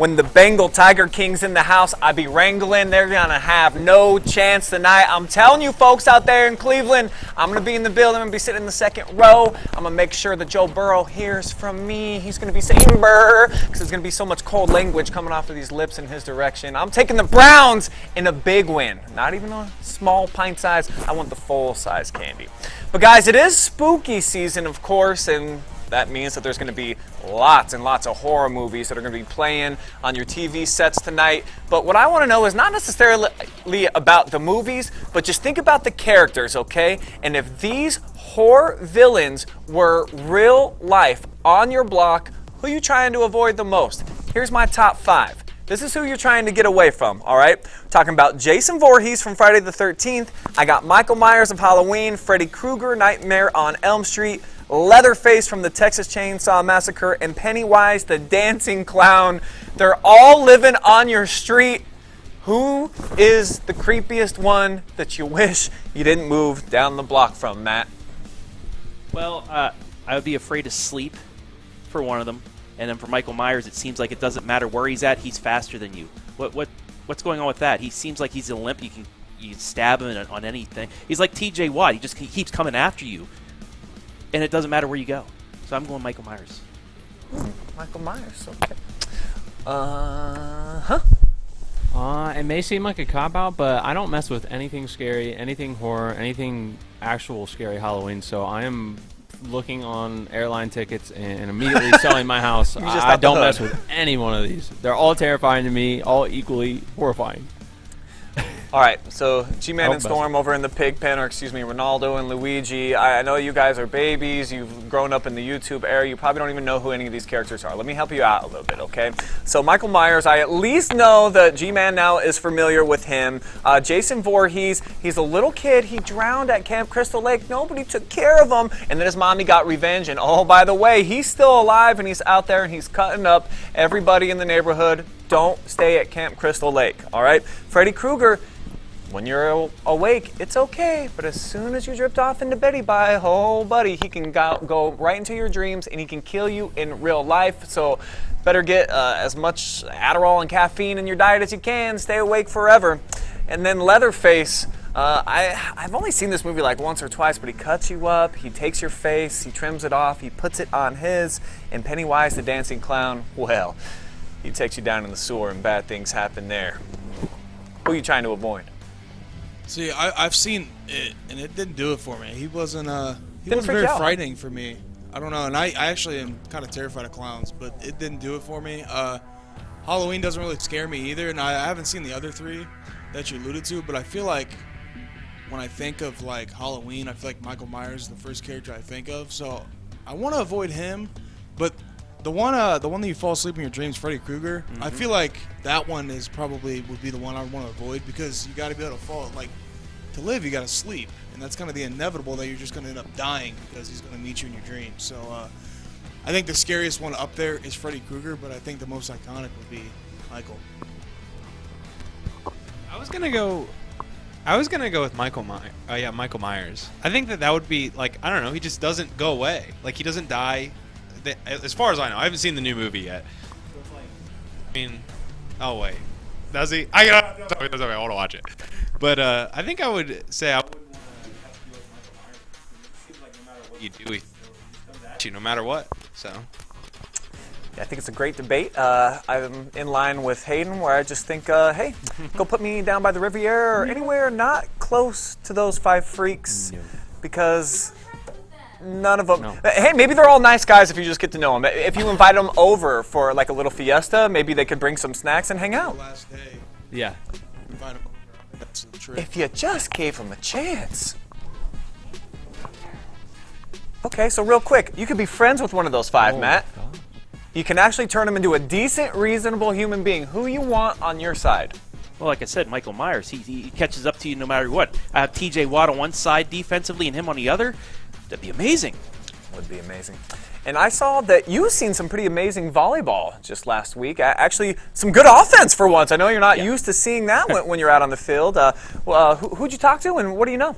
when the Bengal Tiger King's in the house, I be wrangling. They're going to have no chance tonight. I'm telling you folks out there in Cleveland, I'm going to be in the building. I'm going to be sitting in the second row. I'm going to make sure that Joe Burrow hears from me. He's going to be saying "brr," because there's going to be so much cold language coming off of these lips in his direction. I'm taking the Browns in a big win. Not even a small pint size. I want the full size candy. But guys, it is spooky season, of course, and that means that there's going to be lots and lots of horror movies that are going to be playing on your TV sets tonight. But what I want to know is not necessarily about the movies, but just think about the characters, okay? And if these horror villains were real life on your block, who are you trying to avoid the most? Here's my top 5. This is who you're trying to get away from, all right? We're talking about Jason Voorhees from Friday the 13th. I got Michael Myers of Halloween, Freddy Krueger, Nightmare on Elm Street, Leatherface from the Texas Chainsaw Massacre, and Pennywise the Dancing Clown. They're all living on your street. Who is the creepiest one that you wish you didn't move down the block from, Matt? Well, I would be afraid to sleep for one of them. And then for Michael Myers, it seems like it doesn't matter where he's at, he's faster than you. What's going on with that? He seems like he's a limp. You can stab him on anything. He's like T.J. Watt. He keeps coming after you. And it doesn't matter where you go. So I'm going Michael Myers. Michael Myers, okay. It may seem like a cop-out, but I don't mess with anything scary, anything horror, anything actual scary Halloween. So I am looking on airline tickets and immediately selling my house. I don't mess with any one of these. They're all terrifying to me, all equally horrifying. All right, so G-Man and Storm over in the pig pen, or excuse me, Ronaldo and Luigi. I know you guys are babies. You've grown up in the YouTube era. You probably don't even know who any of these characters are. Let me help you out a little bit, okay? So Michael Myers, I at least know that G-Man now is familiar with him. Jason Voorhees, he's a little kid. He drowned at Camp Crystal Lake. Nobody took care of him. And then his mommy got revenge. And oh, by the way, he's still alive, and he's out there, and he's cutting up everybody in the neighborhood. Don't stay at Camp Crystal Lake, all right? Freddy Krueger, when you're awake, it's okay, but as soon as you drift off into Betty Bye, oh buddy, he can go right into your dreams and he can kill you in real life. So better get as much Adderall and caffeine in your diet as you can. Stay awake forever. And then Leatherface, I've only seen this movie like once or twice, but he cuts you up, he takes your face, he trims it off, he puts it on his, and Pennywise the Dancing Clown, well, he takes you down in the sewer and bad things happen there. Who are you trying to avoid? See, I've seen it, and it didn't do it for me. He wasn't very frightening for me. I don't know, and I actually am kind of terrified of clowns, but it didn't do it for me. Halloween doesn't really scare me either, and I haven't seen the other 3 that you alluded to, but I feel like when I think of like Halloween, I feel like Michael Myers is the first character I think of, so I want to avoid him. But the one that you fall asleep in your dreams, Freddy Krueger, I feel like that one would be the one I would want to avoid, because you got to be able to fall, like, to live you got to sleep, and that's kind of the inevitable that you're just going to end up dying because he's going to meet you in your dreams. So I think the scariest one up there is Freddy Krueger, but I think the most iconic would be Michael. I was gonna go with Michael Myers. I think that would be like, I don't know, he just doesn't go away. Like, he doesn't die. As far as I know, I haven't seen the new movie yet. I mean, oh wait, does he? I want to watch it. But I think I would say I wouldn't want to have to deal with Michael Myers. It seems like no matter what you do, he comes at you no matter what. So. Yeah, I think it's a great debate. I'm in line with Hayden, where I just think, hey, go put me down by the Riviera or anywhere not close to those 5 freaks, because none of them. No. Hey, maybe they're all nice guys if you just get to know them. If you invite them over for like a little fiesta, maybe they could bring some snacks and hang out. Last day. Yeah. Invite them over. That's the trick. If you just gave them a chance. Okay, so real quick, you could be friends with one of those 5, Matt. God. You can actually turn them into a decent, reasonable human being. Who you want on your side? Well, like I said, Michael Myers, he catches up to you no matter what. I have T.J. Watt on one side defensively and him on the other. That'd be amazing. Would be amazing. And I saw that you've seen some pretty amazing volleyball just last week. Actually, some good offense for once. I know you're not used to seeing that when you're out on the field. Who'd you talk to, and what do you know?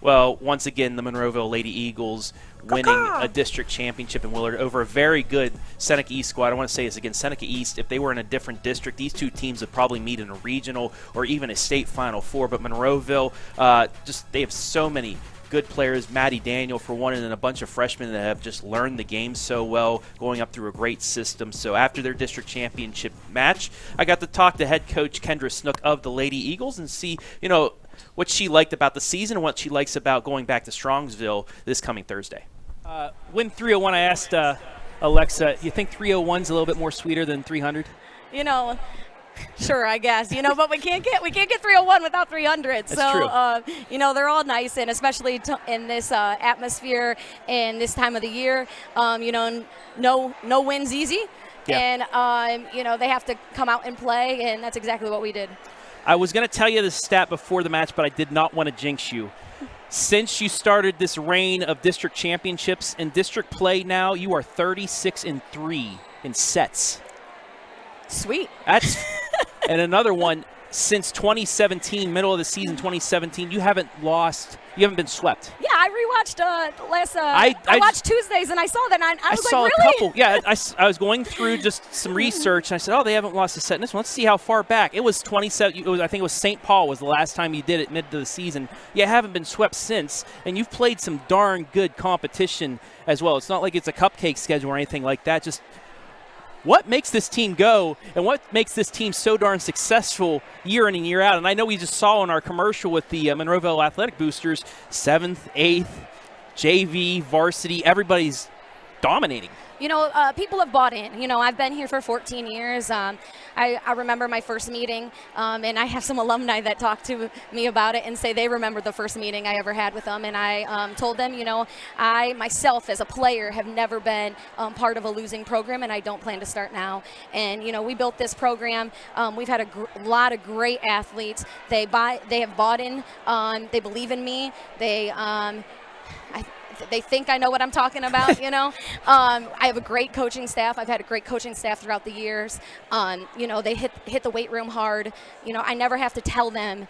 Well, once again, the Monroeville Lady Eagles winning a district championship in Willard over a very good Seneca East squad. I want to say it's against Seneca East. If they were in a different district, these two teams would probably meet in a regional or even a state Final Four. But Monroeville, they have so many good players, Maddie Daniel for one, and then a bunch of freshmen that have just learned the game so well, going up through a great system. So after their district championship match, I got to talk to head coach Kendra Snook of the Lady Eagles and see, what she liked about the season and what she likes about going back to Strongsville this coming Thursday. Win 301, I asked Alexa, you think 301's a little bit more sweeter than 300? Sure, I guess, but we can't get 301 without 300. That's so, true. They're all nice, and especially in this atmosphere and this time of the year, no win's easy. Yeah. And, they have to come out and play, and that's exactly what we did. I was going to tell you the stat before the match, but I did not want to jinx you. Since you started this reign of district championships in district play now, you are 36-3 in sets. Sweet. That's and another one, since 2017, middle of the season 2017, you haven't been swept. Yeah, I rewatched I watched Tuesdays, and I saw that, and I was saw like, a really? couple. Yeah, I was going through just some research, and I said, they haven't lost a set in this one. Let's see how far back. It was 27. I think it was St. Paul was the last time you did it mid to the season. You haven't been swept since, and you've played some darn good competition as well. It's not like it's a cupcake schedule or anything like that. Just what makes this team go and what makes this team so darn successful year in and year out? And I know we just saw in our commercial with the Monroeville Athletic Boosters, 7th, 8th, JV, varsity, everybody's dominating. People have bought in. I've been here for 14 years. I remember my first meeting, and I have some alumni that talk to me about it and say they remember the first meeting I ever had with them. And I told them, I myself as a player have never been part of a losing program, and I don't plan to start now. And, we built this program. We've had a lot of great athletes. They have bought in. They believe in me. They think I know what I'm talking about, I have a great coaching staff. I've had a great coaching staff throughout the years. They hit the weight room hard. I never have to tell them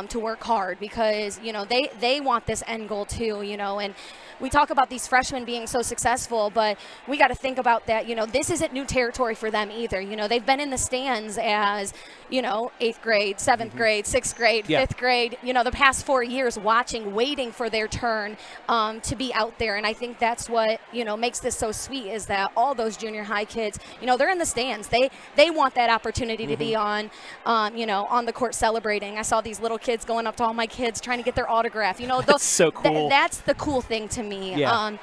to work hard because, they want this end goal too, and we talk about these freshmen being so successful, but we got to think about that, this isn't new territory for them either. They've been in the stands as, 8th grade, 7th grade, 6th grade, 5th grade, the past 4 years watching, waiting for their turn to be out there. And I think that's what, makes this so sweet is that all those junior high kids, they're in the stands. They want that opportunity to be on the court celebrating. I saw these little kids going up to all my kids trying to get their autograph. That's so cool. That's the cool thing to me. Yeah.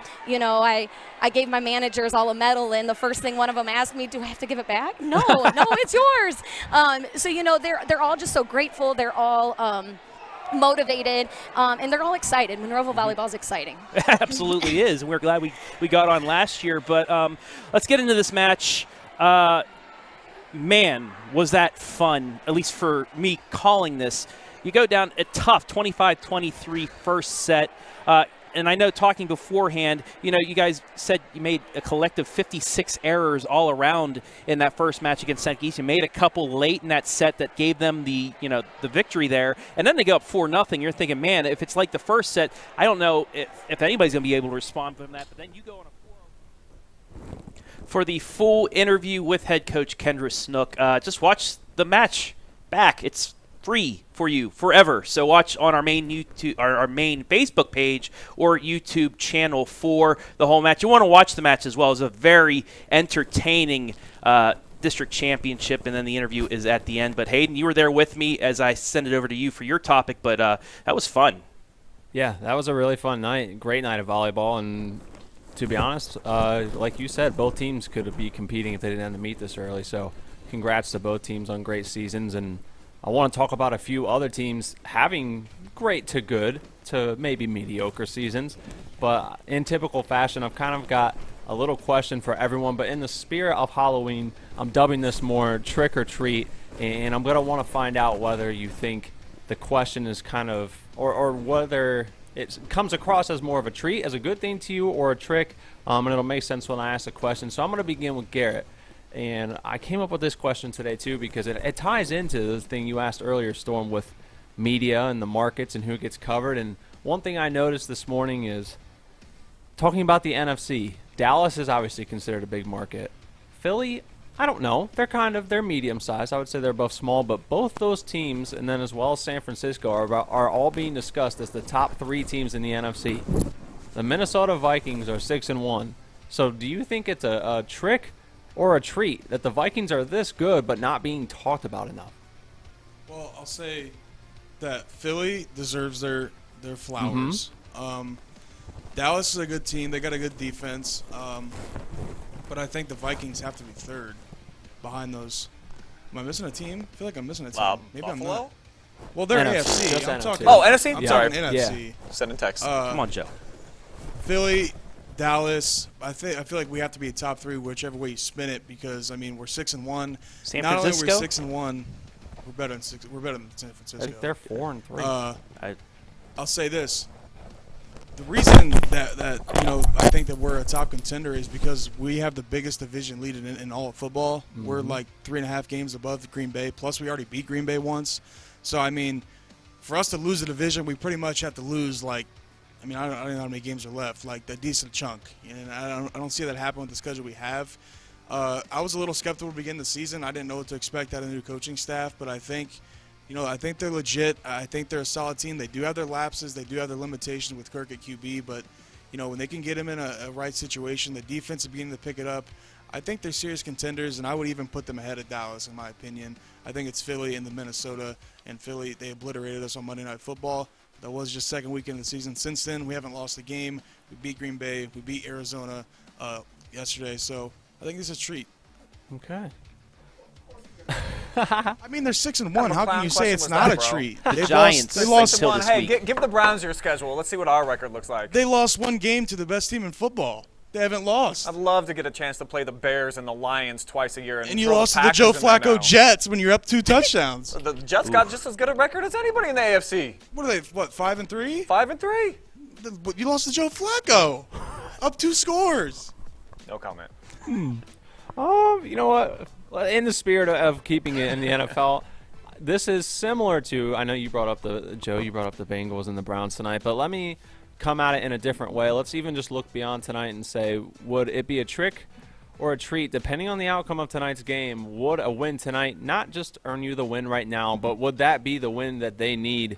I gave my managers all a medal, and the first thing one of them asked me, do I have to give it back? No, it's yours. So, they're all just so grateful. They're all motivated, and they're all excited. Monroeville volleyball is exciting. Absolutely is. We're glad we got on last year. But let's get into this match. Man, was that fun, at least for me calling this. You go down a tough 25-23 first set. And I know talking beforehand, you guys said you made a collective 56 errors all around in that first match against Seneca East. You made a couple late in that set that gave them the victory there. And then they go up 4-0. You're thinking, man, if it's like the first set, I don't know if anybody's going to be able to respond from that. But then you go on a 4-0. For the full interview with head coach Kendra Snook, just watch the match back. It's free for you forever. So watch on our main YouTube, our main Facebook page or YouTube channel for the whole match. You want to watch the match as well. It's a very entertaining district championship, and then the interview is at the end. But Hayden, you were there with me as I send it over to you for your topic, but that was fun. Yeah, that was a really fun night. Great night of volleyball, and to be honest, like you said, both teams could be competing if they didn't have to meet this early. So congrats to both teams on great seasons, and I want to talk about a few other teams having great to good to maybe mediocre seasons. But in typical fashion, I've kind of got a little question for everyone. But in the spirit of Halloween, I'm dubbing this more trick or treat. And I'm going to want to find out whether you think the question is kind of, or whether it comes across as more of a treat, as a good thing to you, or a trick. And it'll make sense when I ask the question. So I'm going to begin with Garrett. And I came up with this question today, too, because it ties into the thing you asked earlier, Storm, with media and the markets and who gets covered. And one thing I noticed this morning is talking about the NFC, Dallas is obviously considered a big market. Philly, I don't know. They're medium-sized. I would say they're both small, but both those teams, and then as well as San Francisco, are all being discussed as the top 3 teams in the NFC. The Minnesota Vikings are 6-1. So do you think it's a trick or a treat that the Vikings are this good but not being talked about enough? Well, I'll say that Philly deserves their flowers. Dallas is a good team. They got a good defense. But I think the Vikings have to be third behind those. Am I missing a team? I feel like I'm missing a team. Maybe Buffalo? I'm not. Well, they're NFC. AFC. I'm talking. Oh, NFC? I'm Yeah. talking Sorry. NFC. Yeah. Send in text. Come on, Joe. Philly, Dallas. I feel like we have to be a top 3 whichever way you spin it because I mean we're 6-1. San Not Francisco? only we're 6-1, we're better than San Francisco. I think they're 4-3. I'll say this. The reason that I think that we're a top contender is because we have the biggest division lead in all of football. We're like 3.5 games above Green Bay. Plus, we already beat Green Bay once. So, I mean, for us to lose the division, we pretty much have to lose I don't know how many games are left. Like a decent chunk. And I don't see that happen with the schedule we have. I was a little skeptical to begin the season. I didn't know what to expect out of the new coaching staff, but I think they're legit. I think they're a solid team. They do have their lapses. They do have their limitations with Kirk at QB, but when they can get him in a right situation, the defense is beginning to pick it up. I think they're serious contenders, and I would even put them ahead of Dallas, in my opinion. I think it's Philly and the Minnesota, and Philly, they obliterated us on Monday Night Football. That was just second weekend of the season. Since then, we haven't lost a game. We beat Green Bay. We beat Arizona yesterday, so I think it's a treat. Okay. I mean, they're 6-1. How can you say it's not a treat? The Giants. They lost. Hey, give the Browns your schedule. Let's see what our record looks like. They lost 1 game to the best team in football. They haven't lost. I'd love to get a chance to play the Bears and the Lions twice a year. And you lost to the Joe Flacco Jets when you're up 2 touchdowns. The Jets got just as good a record as anybody in the AFC. What are they? 5-3? 5-3. You lost to Joe Flacco. Up 2 scores. No comment. You know what? In the spirit of keeping it in the NFL, this is similar to, I know you brought up the Bengals and the Browns tonight, but let me come at it in a different way. Let's even just look beyond tonight and say, would it be a trick or a treat, depending on the outcome of tonight's game? Would a win tonight not just earn you the win right now, but would that be the win that they need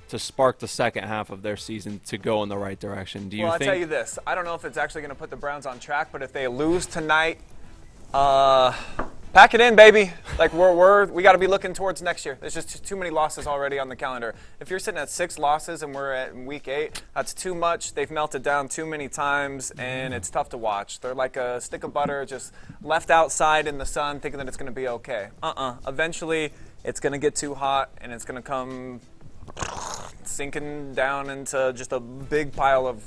to spark the second half of their season to go in the right direction? Do you think? I'll tell you this. I don't know if it's actually going to put the Browns on track, but if they lose tonight, pack it in, baby. Like we got to be looking towards next year. There's just too many losses already on the calendar. If you're sitting at 6 losses and we're at week 8, that's too much. They've melted down too many times, and it's tough to watch. They're like a stick of butter just left outside in the sun, thinking that it's going to be okay. Eventually, it's going to get too hot, and it's going to come sinking down into just a big pile of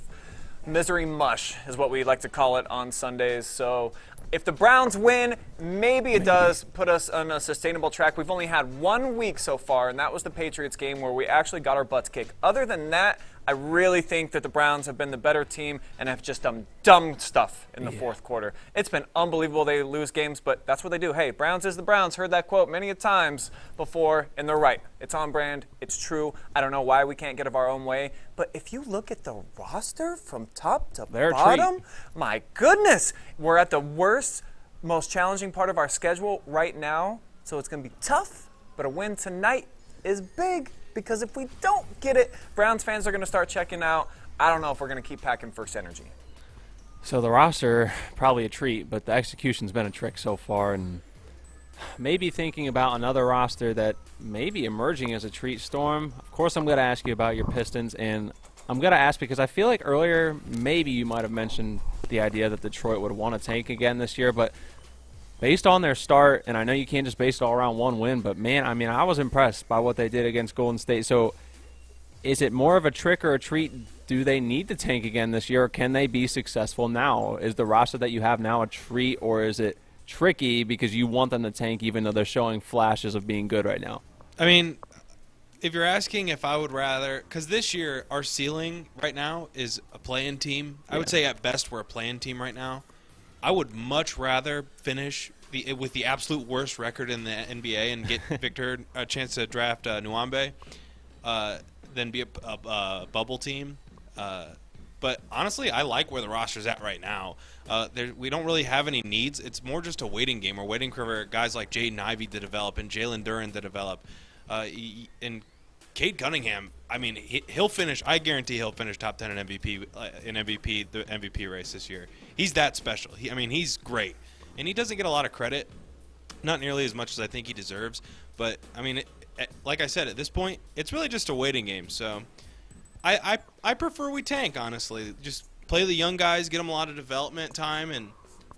misery mush, is what we like to call it on Sundays. So if the Browns win, maybe it does put us on a sustainable track. We've only had 1 week so far, and that was the Patriots game where we actually got our butts kicked. Other than that, I really think that the Browns have been the better team and have just done dumb stuff in the fourth quarter. It's been unbelievable they lose games, but that's what they do. Hey, Browns is the Browns. Heard that quote many a times before, and they're right. It's on brand. It's true. I don't know why we can't get of our own way, but if you look at the roster from top to bottom, my goodness, we're at the worst, most challenging part of our schedule right now, so it's going to be tough, but a win tonight is big. Because if we don't get it, Browns fans are going to start checking out. I don't know if we're going to keep packing First Energy. So the roster, probably a treat, but the execution's been a trick so far. And maybe thinking about another roster that may be emerging as a treat, Storm. Of course, I'm going to ask you about your Pistons. And I'm going to ask because I feel like earlier maybe you might have mentioned the idea that Detroit would want to tank again this year. But based on their start, and I know you can't just base it all around one win, but, man, I mean, I was impressed by what they did against Golden State. So is it more of a trick or a treat? Do they need to tank again this year, or can they be successful now? Is the roster that you have now a treat, or is it tricky because you want them to tank even though they're showing flashes of being good right now? I mean, if you're asking if I would rather – because this year our ceiling right now is a play-in team. I would say at best we're a play-in team right now. I would much rather finish with the absolute worst record in the NBA and get Victor a chance to draft Nwambe than be a bubble team. But honestly, I like where the roster's at right now. We don't really have any needs. It's more just a waiting game. We're waiting for guys like Jaden Ivey to develop and Jalen Duran to develop. And Cade Cunningham, I mean, he'll finish. I guarantee he'll finish top 10 in MVP, the MVP race this year. He's that special. He's great, and he doesn't get a lot of credit, not nearly as much as I think he deserves. But like I said, at this point, it's really just a waiting game. So, I prefer we tank, honestly. Just play the young guys, get them a lot of development time, and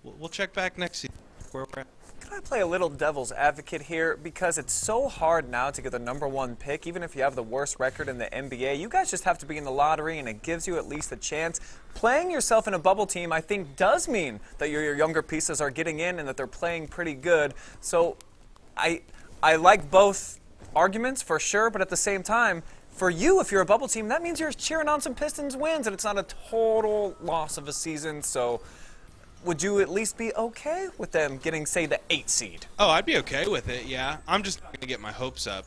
we'll check back next season where we're at. Can I play a little devil's advocate here? Because it's so hard now to get the #1 pick, even if you have the worst record in the NBA. You guys just have to be in the lottery, and it gives you at least a chance. Playing yourself in a bubble team, I think, does mean that your younger pieces are getting in and that they're playing pretty good. So I like both arguments for sure, but at the same time, for you, if you're a bubble team, that means you're cheering on some Pistons wins, and it's not a total loss of a season. So would you at least be okay with them getting, say, the 8 seed? Oh, I'd be okay with it, yeah. I'm just not going to get my hopes up.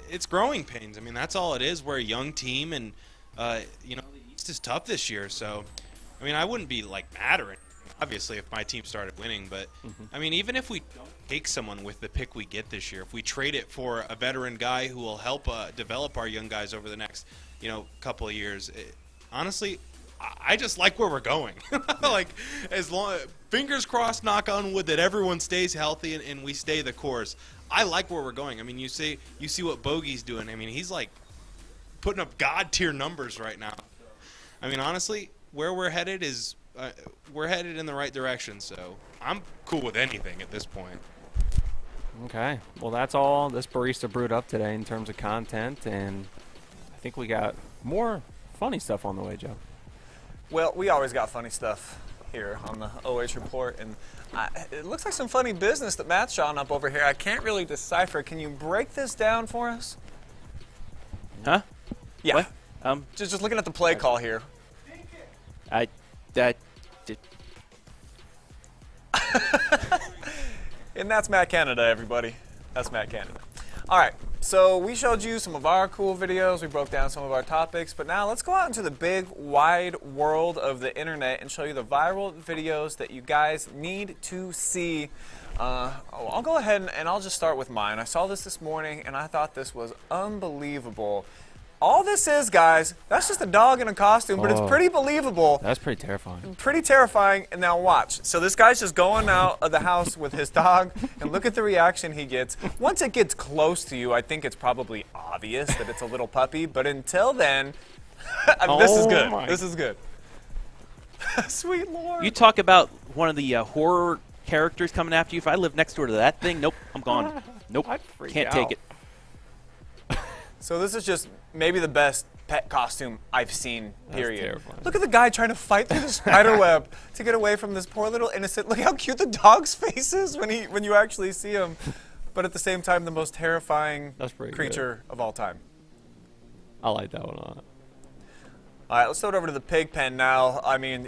It's growing pains. I mean, that's all it is. We're a young team, and, the East is tough this year. So, I wouldn't be, mad or anything, obviously, if my team started winning. But, even if we don't take someone with the pick we get this year, if we trade it for a veteran guy who will help develop our young guys over the next, couple of years, honestly, I just like where we're going. As long, fingers crossed, knock on wood, that everyone stays healthy and we stay the course. I like where we're going. You see what Bogey's doing. He's putting up God tier numbers right now. Honestly, where we're headed is we're headed in the right direction. So I'm cool with anything at this point. Okay. Well, that's all this barista brewed up today in terms of content, and I think we got more funny stuff on the way, Joe. Well, we always got funny stuff here on the OH Report, and it looks like some funny business that Matt's showing up over here. I can't really decipher. Can you break this down for us? Huh? Yeah. What? Just looking at the play call here. And that's Matt Canada, everybody. That's Matt Canada. All right, so we showed you some of our cool videos. We broke down some of our topics, but now let's go out into the big, wide world of the internet and show you the viral videos that you guys need to see. I'll go ahead and I'll just start with mine. I saw this morning, and I thought this was unbelievable. All this is, guys, that's just a dog in a costume, but it's pretty believable. That's pretty terrifying. Pretty terrifying, and now watch. So this guy's just going out of the house with his dog, and look at the reaction he gets. Once it gets close to you, I think it's probably obvious that it's a little puppy, but until then, this is good. This is good. Sweet Lord. You talk about one of the horror characters coming after you. If I lived next door to that thing, nope, I'm gone. Nope, can't take it. So this is just maybe the best pet costume I've seen, period. That's terrifying. Look at the guy trying to fight through the spider web to get away from this poor little innocent. Look how cute the dog's face is when you actually see him. But at the same time, the most terrifying creature of all time. I like that one a lot. All right, let's throw it over to the pig pen now.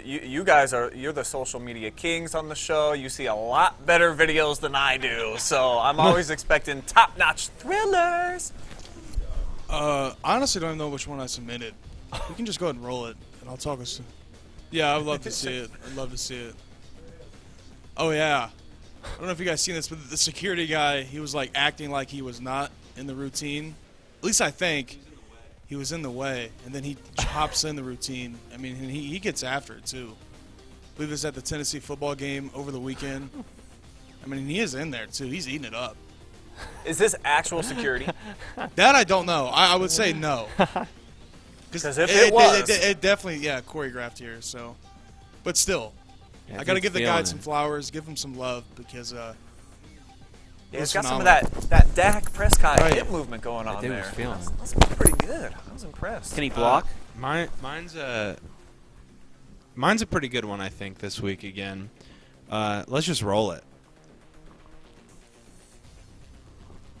You guys you're the social media kings on the show. You see a lot better videos than I do, so I'm always expecting top-notch thrillers. Honestly, don't even know which one I submitted. We can just go ahead and roll it, and I'll talk us. Yeah, I'd love to see it. I'd love to see it. Oh yeah, I don't know if you guys seen this, but the security guy, he was acting like he was not in the routine. At least I think he was in the way, and then he hops in the routine. And he gets after it too. I believe it was at the Tennessee football game over the weekend. He is in there too. He's eating it up. Is this actual security? That I don't know. I would say no. Because if it was, it definitely choreographed here. So, but still, I got to give the guy some flowers, give him some love because it's got some of that Dak Prescott hip movement going on there. That's pretty good. I was impressed. Can he block? Mine's a pretty good one, I think, this week again. Let's just roll it.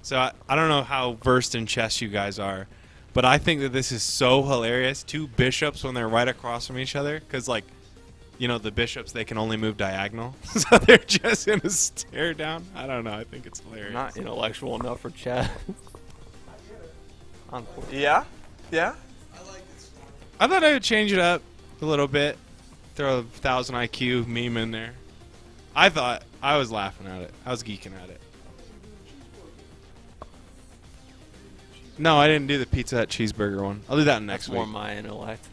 So I don't know how versed in chess you guys are, but I think that this is so hilarious. Two bishops when they're right across from each other, because the bishops, they can only move diagonal, so they're just in a stare down. I don't know. I think it's hilarious. Not intellectual enough for chess. Yeah. I thought I would change it up. a little bit. Throw a 1,000 IQ meme in there. I was laughing at it. I was geeking at it. No, I didn't do the Pizza Hut cheeseburger one. I'll do that next week. More my intellect.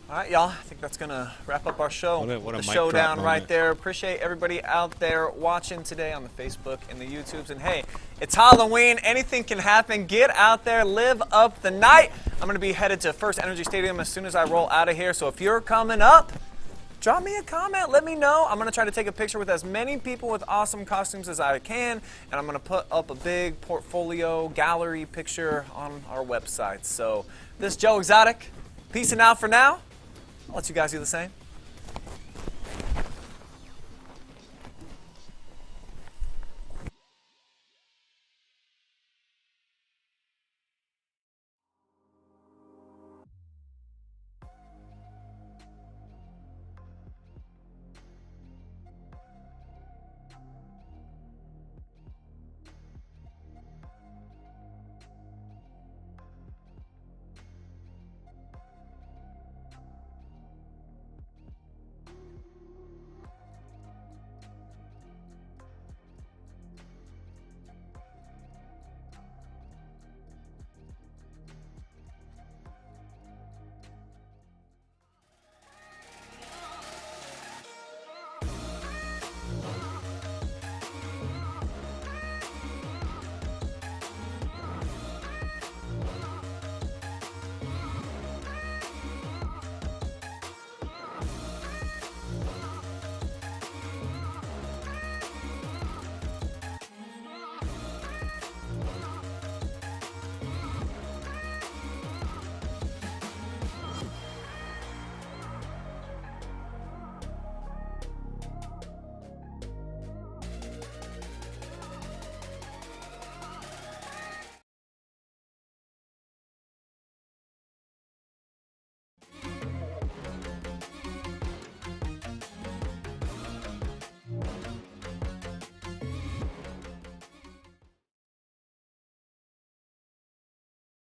All right, y'all. I think that's going to wrap up our show. What a the mic showdown drop right moment. there. Appreciate everybody out there watching today on the Facebook and the YouTubes. And, hey, it's Halloween. Anything can happen. Get out there. Live up the night. I'm going to be headed to First Energy Stadium as soon as I roll out of here. So if you're coming up, drop me a comment. Let me know. I'm going to try to take a picture with as many people with awesome costumes as I can. And I'm going to put up a big portfolio gallery picture on our website. So this is Joe Exotic. Peace and out for now. I'll let you guys do the same.